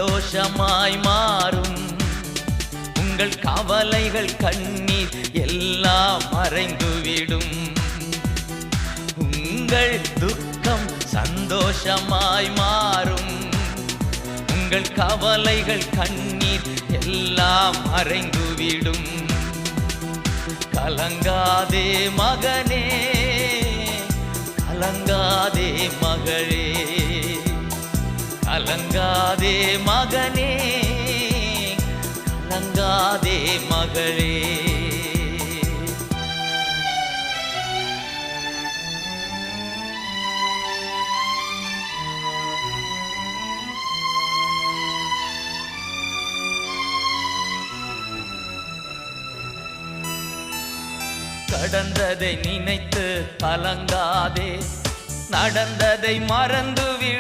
சந்தோஷமாய் மாறும். உங்கள் கவலைகள் கண்ணீர் எல்லாம் மறைந்துவிடும். உங்கள் துக்கம் சந்தோஷமாய் மாறும். உங்கள் கவலைகள் கண்ணீர் எல்லாம் மறைந்துவிடும். கலங்காதே மகனே, கலங்காதே மகளே, கலங்காதே மகனே, கலங்காதே மகளே. கடந்ததை நினைத்து கலங்காதே, நடந்ததை மறந்துவிடு.